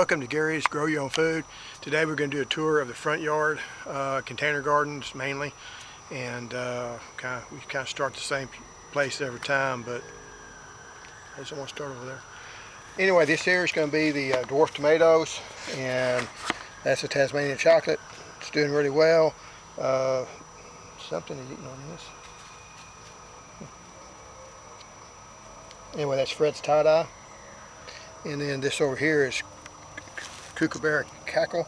Welcome to Gary's Grow Your Own Food. Today we're going to do a tour of the front yard, container gardens mainly, and we kind of start the same place every time, but I just don't want to start over there. Anyway, this here is going to be the dwarf tomatoes, and that's the Tasmanian chocolate. It's doing really well. Something is eating on this. Anyway, that's Fred's tie-dye, and then this over here is kookaburra cackle,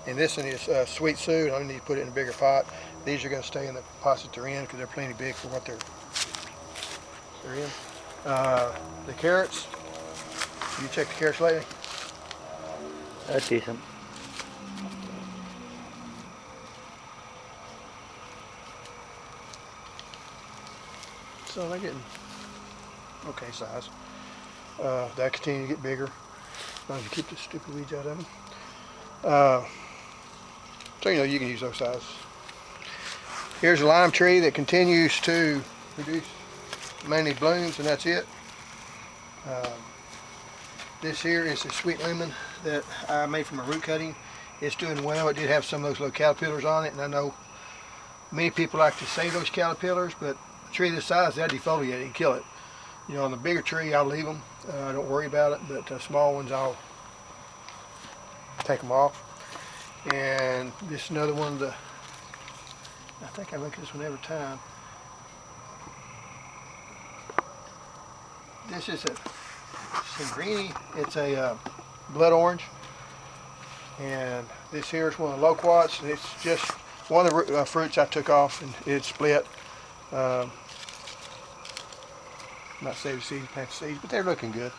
and this one is sweet Sue. I need to put it in a bigger pot. These are going to stay in the pots that they're in because they're plenty big for what they're in. The carrots, you check the carrots lately? That's decent. So they're getting okay size. They continue to get bigger. As long as you keep the stupid weeds out of them. So you know you can use those sizes. Here's a lime tree that continues to produce mainly blooms, and that's it. This here is a sweet lemon that I made from a root cutting. It's doing well. It did have some of those little caterpillars on it, and I know many people like to save those caterpillars, but a tree this size, they'll defoliate it and kill it. You know, on the bigger tree, I'll leave them. Don't worry about it, but small ones, I'll take them off. And this is another one of the, I think I look at this one every time. This is some greeny, it's a blood orange. And this here is one of the loquats. It's just one of the fruits I took off and it split. Not saved seeds, plant seeds, but they're looking good,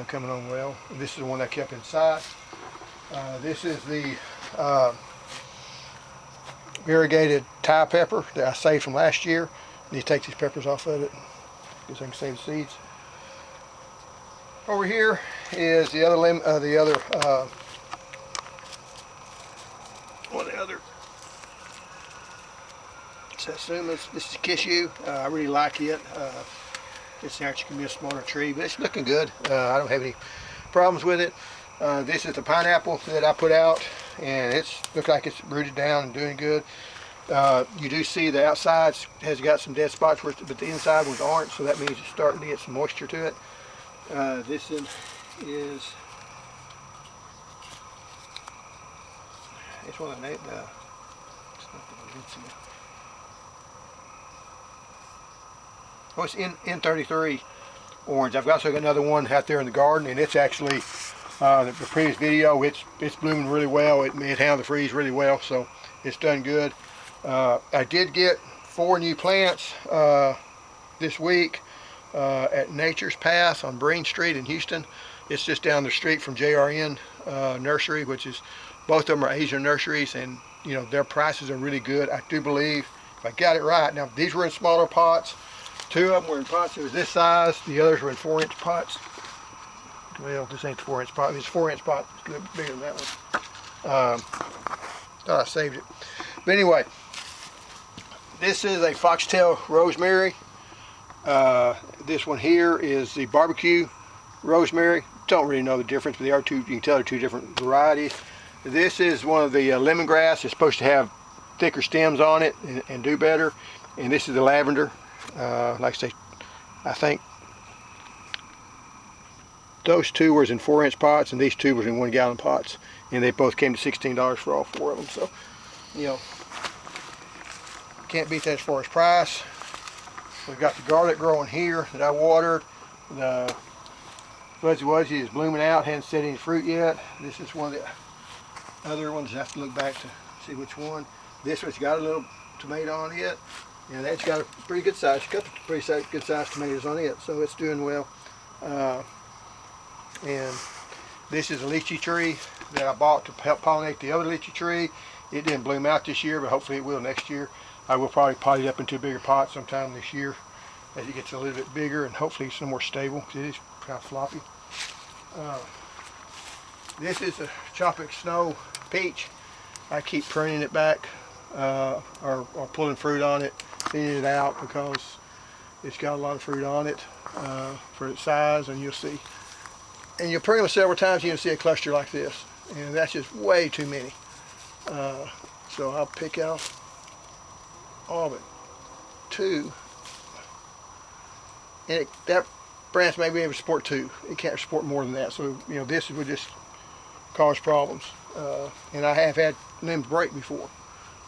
coming on well. And this is the one I kept inside. This is the variegated Thai pepper that I saved from last year. And you take these peppers off of it because I can save the seeds. Over here is the other satsumas. This is Kishu. I really like it. It's actually going to be a smaller tree, but it's looking good. I don't have any problems with it. This is the pineapple that I put out, and it's looks like it's rooted down and doing good. You do see the outside has got some dead spots, but the inside ones aren't, so that means it's starting to get some moisture to it. This one is, it's one of the, it's not the Valencia. Oh, it's N33 orange. I've also got another one out there in the garden, and it's actually the previous video. It's blooming really well. It handled the freeze really well, so it's done good. I did get 4 new plants this week at Nature's Path on Breen Street in Houston. It's just down the street from JRN Nursery, which is, both of them are Asian nurseries, and you know their prices are really good. I do believe, if I got it right. Now these were in smaller pots. 2 of them were in pots that was this size. The others were in 4-inch pots. Well, this ain't the 4-inch pot. It's a 4-inch pot. It's a little bigger than that one. Thought I saved it. But anyway, this is a foxtail rosemary. This one here is the barbecue rosemary. Don't really know the difference, but they are two. You can tell they're 2 different varieties. This is one of the lemongrass. It's supposed to have thicker stems on it and do better. And this is the lavender. Like I say, I think those 2 were in 4-inch pots, and these 2 were in 1-gallon pots, and they both came to $16 for all 4 of them. So, you know, can't beat that as far as price. We've got the garlic growing here that I watered. The Fuzzy Wuzzy is blooming out, hadn't set any fruit yet. This is one of the other ones. I have to look back to see which one. This one's got a little tomato on it. And that's got a pretty good size. She got the pretty good sized tomatoes on it, so it's doing well. And this is a lychee tree that I bought to help pollinate the other lychee tree. It didn't bloom out this year, but hopefully it will next year. I will probably pot it up into a bigger pot sometime this year as it gets a little bit bigger and hopefully some more stable. It is kind of floppy. This is a tropic snow peach. I keep pruning it back or pulling fruit on it, thinning it out because it's got a lot of fruit on it for its size, and you'll see and you prune them several times, you're gonna see a cluster like this, and that's just way too many. So I'll pick out all but 2, and that branch may be able to support 2. It can't support more than that. So this would just cause problems, and I have had limbs break before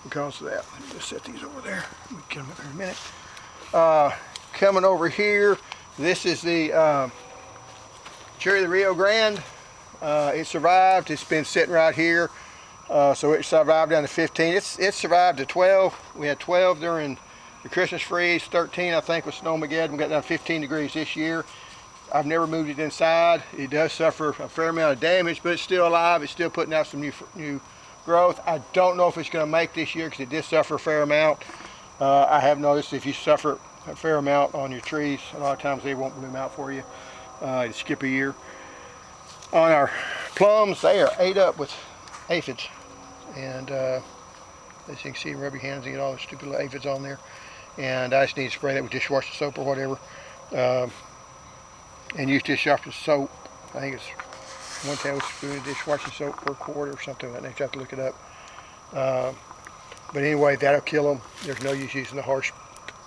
because of that. Let me just set these over there. We can come up here in a minute. Coming over here, this is the cherry of the Rio Grande. It survived. It's been sitting right here, so it survived down to 15. It survived to 12. We had 12 during the Christmas freeze. 13, I think, was Snowmageddon. We got down to 15 degrees this year. I've never moved it inside. It does suffer a fair amount of damage, but it's still alive. It's still putting out some new growth. I don't know if it's going to make this year because it did suffer a fair amount. I have noticed if you suffer a fair amount on your trees, a lot of times they won't bloom out for you. You skip a year. On our plums, they are ate up with aphids, and as you can see, rub your hands and get all the stupid little aphids on there. And I just need to spray that with dishwashing soap or whatever, and use dishwashing soap. I think it's 1 tablespoon of dishwashing soap per quart or something like that nature. I have to look it up. But anyway, that'll kill them. There's no use using the harsh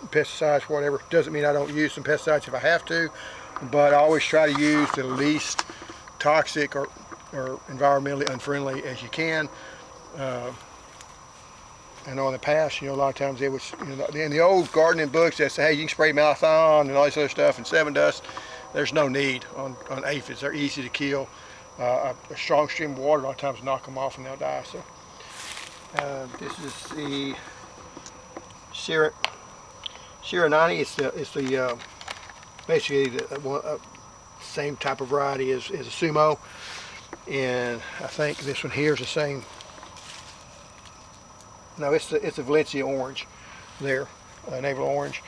pesticides, whatever. Doesn't mean I don't use some pesticides if I have to, but I always try to use the least toxic or environmentally unfriendly as you can. I know in the past, a lot of times they was, in the old gardening books that say, hey, you can spray malathion and all this other stuff and 7 dust. There's no need on aphids. They're easy to kill. A strong stream of water a lot of times knock them off and they'll die. So this is the Sierra 90. It's the basically the same type of variety as a Sumo, and I think this one here is the same. No, it's a Valencia orange there, navel orange.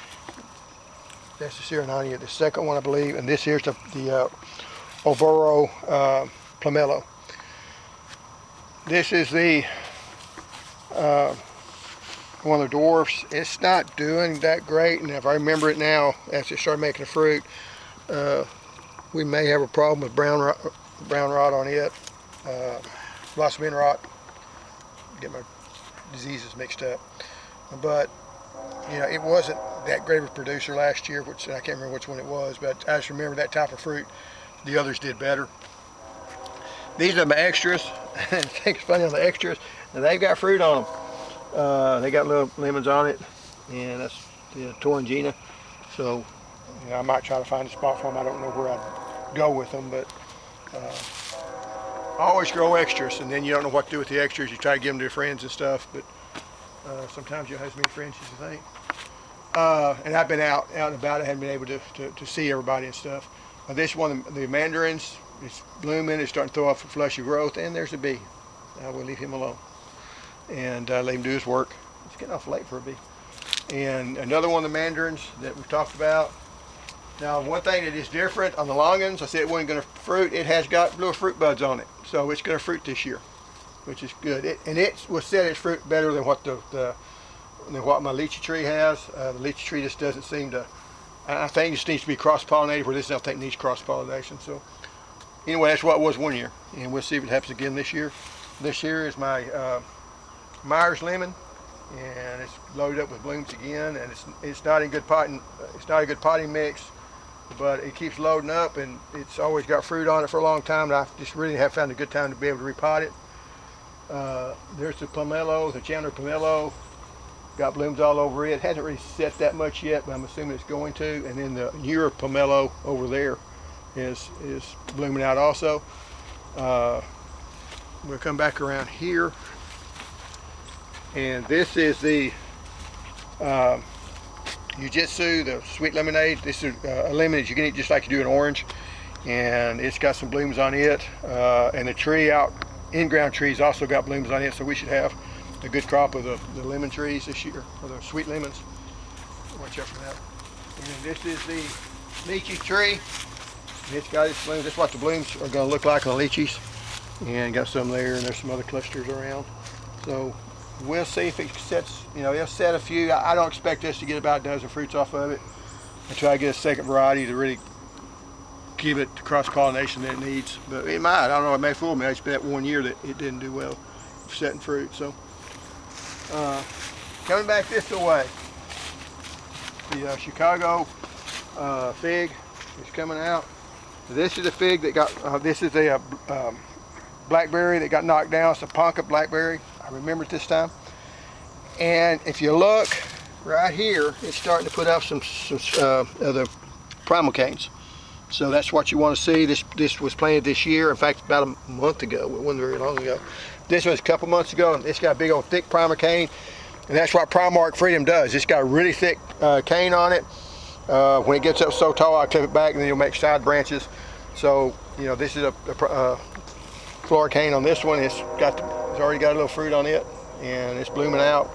That's the Sierra 90, the second one I believe, and this here's the Oboro pomelo. This is the one of the dwarfs. It's not doing that great, and if I remember it now, as it started making the fruit, we may have a problem with brown rot on it, blossoming rot. Get my diseases mixed up, but it wasn't that great of a producer last year, which I can't remember which one it was, but I just remember that type of fruit. The others did better. These are my extras. I think it's funny on the extras, and they've got fruit on them. They got little lemons on it, and that's the Torrangina. So I might try to find a spot for them. I don't know where I'd go with them, but I always grow extras, and then you don't know what to do with the extras. You try to give them to your friends and stuff, but sometimes you'll have as many friends as you think. And I've been out and about. I haven't been able to see everybody and stuff. This one, the mandarins, it's blooming. It's starting to throw off a flushy growth, and there's a bee. I will leave him alone and let him do his work. It's getting awful late for a bee. And another one of the mandarins that we've talked about. Now, one thing that is different on the longans, I said it wasn't going to fruit. It has got little fruit buds on it, so it's going to fruit this year, which is good. It was said it's fruit better than what what my lychee tree has. The lychee tree just doesn't seem to. I think it just needs to be cross-pollinated, where this I don't think needs cross-pollination. So anyway, that's what it was one year, and we'll see if it happens again this year. This year is my Myers lemon, and it's loaded up with blooms again, and it's not in good potting. It's not a good potting mix, but it keeps loading up, and it's always got fruit on it for a long time. And I just really have found a good time to be able to repot it. There's the pomelo, the Chandler pomelo. Got blooms all over it. Hasn't really set that much yet, but I'm assuming it's going to. And then the newer pomelo over there is blooming out also. We'll come back around here, and this is the Jiu-Jitsu, the sweet lemonade. This is a lemonade you can eat just like you do an orange, and it's got some blooms on it. And the tree out, in-ground trees also got blooms on it, so we should have a good crop of the lemon trees this year, or the sweet lemons. Watch out for that. And this is the lychee tree. It's got its blooms. That's what the blooms are going to look like on the lychees. And got some there, and there's some other clusters around. So we'll see if it sets, it'll set a few. I don't expect us to get about a dozen fruits off of it until I get a second variety to really give it the cross pollination that it needs. But it might. I don't know. It may fool me. It's been that 1 year that it didn't do well setting fruit. So coming back this way, the Chicago fig is coming out. This is a fig that got. This is a blackberry that got knocked down. It's a Ponca blackberry. I remember it this time. And if you look right here, it's starting to put out some of the primal canes. So that's what you want to see. This was planted this year. In fact, about a month ago. It wasn't very long ago. This was a couple months ago, and it's got a big old thick primer cane. And that's what Primark Freedom does. It's got a really thick cane on it. When it gets up so tall, I clip it back, and then you'll make side branches. So, you know, this is a floor cane on this one. It's already got a little fruit on it, and it's blooming out.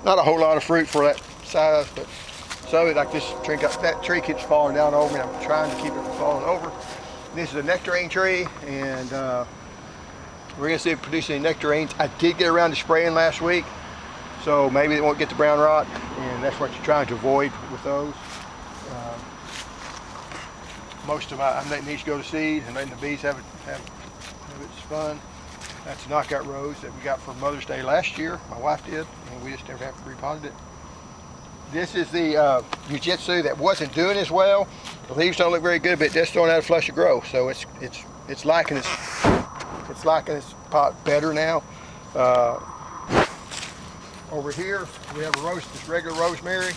Not a whole lot of fruit for that size, but so like this tree, that tree keeps falling down over me. I'm trying to keep it from falling over. This is a nectarine tree, and we're gonna see if it produces any nectarines. I did get around to spraying last week, so maybe it won't get the brown rot, and that's what you're trying to avoid with those. Most of my needs to go to seed, and letting the bees have its fun. That's a knockout rose that we got for Mother's Day last year. My wife did, and we just never have repotted it. This is the Jiu-Jitsu that wasn't doing as well. The leaves don't look very good, but it's throwing out a flush of growth. So it's liking its pot better now. Over here we have this regular rosemary,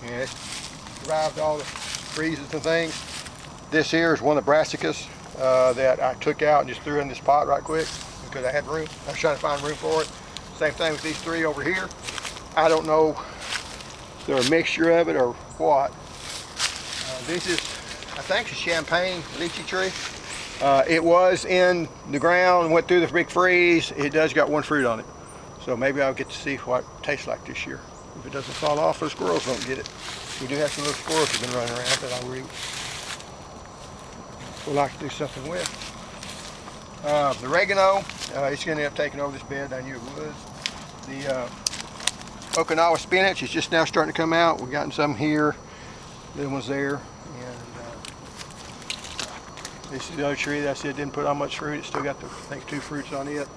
and it's survived all the freezes and things. This here is one of the brassicas that I took out and just threw in this pot right quick because I had room. I was trying to find room for it. Same thing with these three over here. I don't know if they're a mixture of it or what. This is, I think, a champagne lychee tree. It was in the ground, went through the big freeze. It does got one fruit on it. So maybe I'll get to see what it tastes like this year. If it doesn't fall off, the squirrels won't get it. We do have some little squirrels that have been running around that we'll like to do something with. The oregano, it's going to end up taking over this bed. I knew it would. The Okinawa spinach is just now starting to come out. We've gotten some here. The other one's there. And this is the other tree that I said didn't put on much fruit. It still got, I think, 2 fruits on it.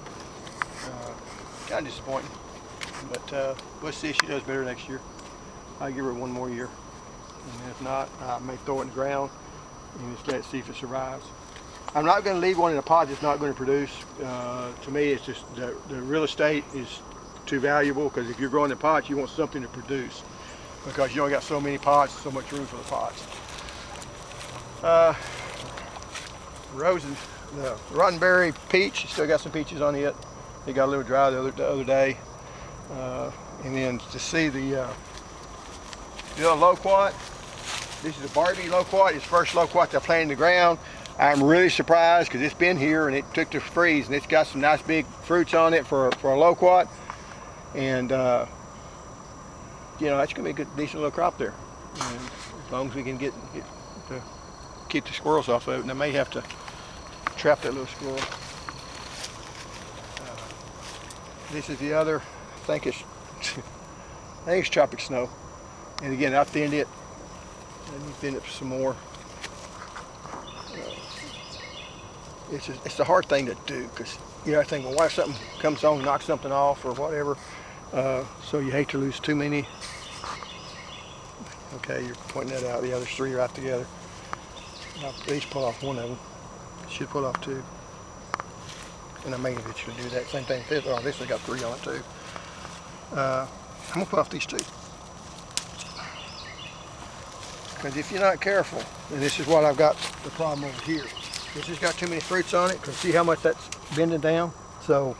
Kind of disappointing. But we'll see if she does better next year. I'll give her 1 more year. And if not, I may throw it in the ground and just let it see if it survives. I'm not going to leave one in a pot that's not going to produce. To me, it's just the real estate is too valuable, because if you're growing in pots, you want something to produce, because you only got so many pots, so much room for the pots. Roses, the Rottenberry peach, still got some peaches on it. It got a little dry the other day. And then to see the loquat. This is a Barbie loquat. It's the first loquat I planted in the ground. I'm really surprised because it's been here and it took the freeze, and it's got some nice big fruits on it for a loquat. And you know, that's gonna be a good, decent little crop there. And as long as we can get to keep the squirrels off of it, and I may have to trap that little squirrel. This is the other. I think it's tropic snow. And again, I thinned it. Let me thin it some more. It's a hard thing to do, because you know, I think, well, why if something comes on, knocks something off or whatever. So you hate to lose too many. Okay, you're pointing that out. The other 3 right together. I'll at least pull off one of them. Should pull off 2. And I may eventually do that. Same thing with this. Oh, this has got 3 on it too. I'm gonna pull off these 2. Because if you're not careful, and this is what I've got the problem over here. This has got too many fruits on it, because see how much that's bending down? So,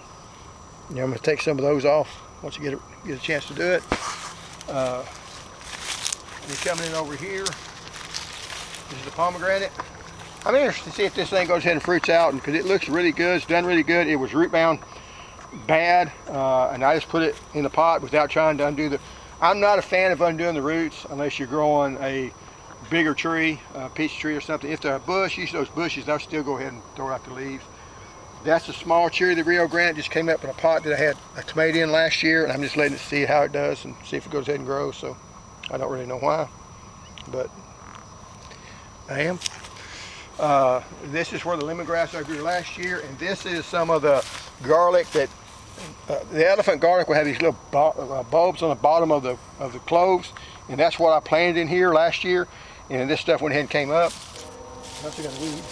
you know, I'm gonna take some of those off once you get a chance to do it. And coming in over here, this is the pomegranate. I'm interested to see if this thing goes ahead and fruits out, because it looks really good. It's done really good. It was root bound bad, and I just put it in the pot without trying to undo the. I'm not a fan of undoing the roots unless you're growing a bigger tree, a peach tree or something. If they're a bush, use those bushes, I'll still go ahead and throw out the leaves. That's a small cherry, the Rio Grande, just came up in a pot that I had a tomato in last year, and I'm just letting it see how it does and see if it goes ahead and grows. So I don't really know why, but I am. This is where the lemongrass I grew last year, and this is some of the garlic that the elephant garlic will have these little bulbs on the bottom of the cloves, and that's what I planted in here last year. And this stuff went ahead and came up. That's got a weed.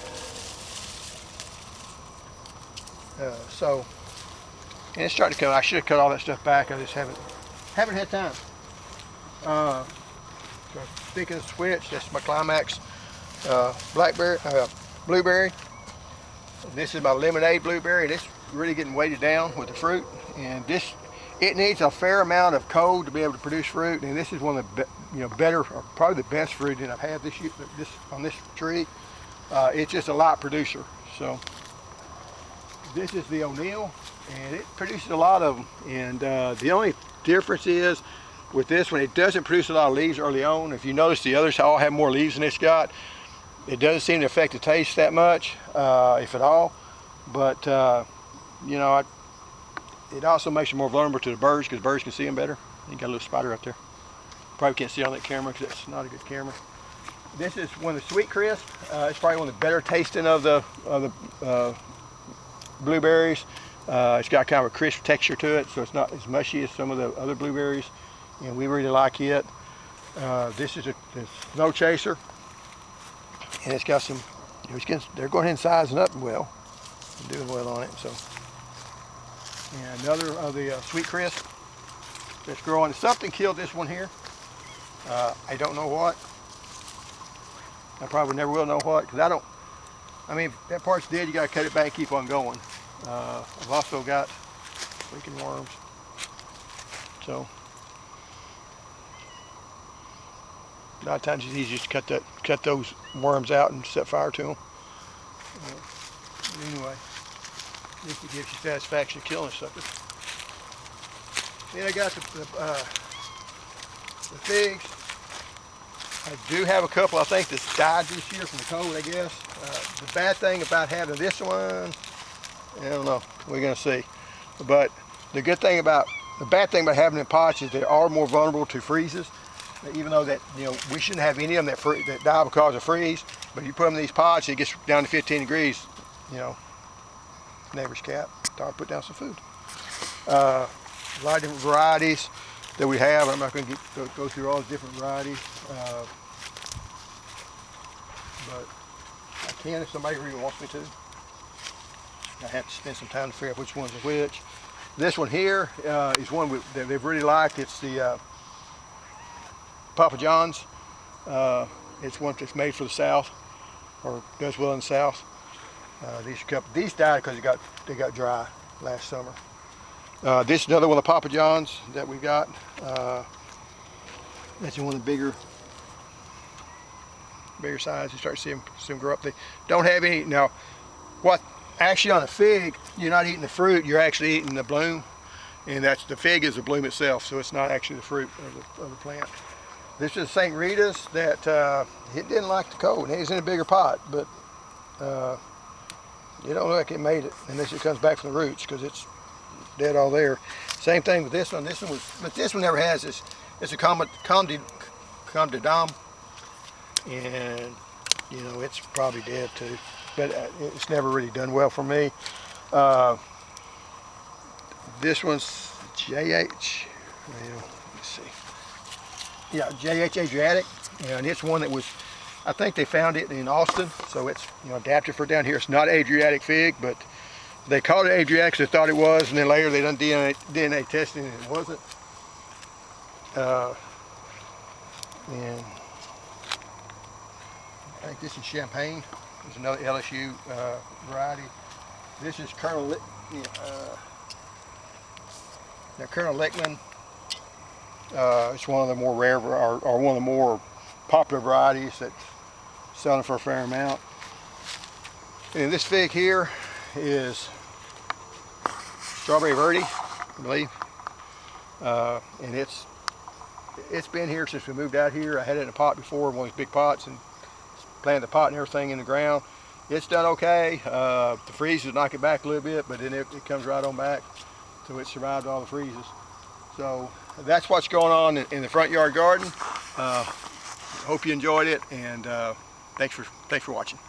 And it's starting to come. I should have cut all that stuff back. I just haven't had time. So speaking of switch, that's my climax blueberry. This is my lemonade blueberry, and it's really getting weighted down with the fruit. And it needs a fair amount of cold to be able to produce fruit. And this is one of the better, or probably the best fruit that I've had this year. On this tree, it's just a light producer. So this is the O'Neill, and it produces a lot of them. And the only difference is with this one, it doesn't produce a lot of leaves early on. If you notice, the others all have more leaves than it's got. It doesn't seem to affect the taste that much, if at all. But it also makes it more vulnerable to the birds, because birds can see them better. You got a little spider up there. Probably can't see on that camera because it's not a good camera. This is one of the Sweet Crisp. It's probably one of the better tasting of the blueberries. It's got kind of a crisp texture to it, so it's not as mushy as some of the other blueberries, and we really like it. This is the Snow Chaser, and it's got some. They're going ahead and sizing up well, and doing well on it. So, and another of the Sweet Crisp that's growing. Something killed this one here. I don't know what. I probably never will know what, because I mean, if that part's dead, you got to cut it back and keep on going. I've also got freaking worms. So a lot of times it's easy just to cut those worms out and set fire to them. Anyway, this gives you satisfaction of killing suckers. Then I got the figs. I do have a couple, I think, that's died this year from the cold, I guess. The bad thing about having this one, I don't know, we're gonna see. But the bad thing about having them in pots is they are more vulnerable to freezes. Even though that, we shouldn't have any of them that die because of freeze, but you put them in these pots, it gets down to 15 degrees, neighbor's cat, thought I'd put down some food. A lot of different varieties that we have. I'm not going to go through all the different varieties, but I can if somebody really wants me to. I have to spend some time to figure out which ones are which. This one here is one that they've really liked. It's the Papa John's. It's one that's made for the South, or does well in the South. These died because they got dry last summer. This is another one of the Papa John's that we got. That's one of the bigger size. You start to see them grow up. They don't have any now. What actually on a fig, you're not eating the fruit. You're actually eating the bloom, and the fig is the bloom itself. So it's not actually the fruit of the plant. This is St. Rita's that it didn't like the cold. It was in a bigger pot, but you don't look like it made it unless it comes back from the roots, because it's dead all there. Same thing with this one. But this one never has this. It's a Comme de Dame, and it's probably dead too. But it's never really done well for me. This one's JH. Let's see. Yeah, JH Adriatic, and it's one that was, I think they found it in Austin, so it's adapted for down here. It's not Adriatic fig, but they called it Adriatic because they thought it was, and then later they done DNA testing and it wasn't. And I think this is Champagne. There's another LSU variety. This is Colonel Lickman. It's one of the more rare, or one of the more popular varieties that's selling for a fair amount. And this fig here is Strawberry Verde, I believe. And it's been here since we moved out here. I had it in a pot before, one of these big pots, and planted the pot and everything in the ground. It's done okay. The freezes knock it back a little bit, but then it comes right on back. So it survived all the freezes. So that's what's going on in the front yard garden. Hope you enjoyed it, and thanks for watching.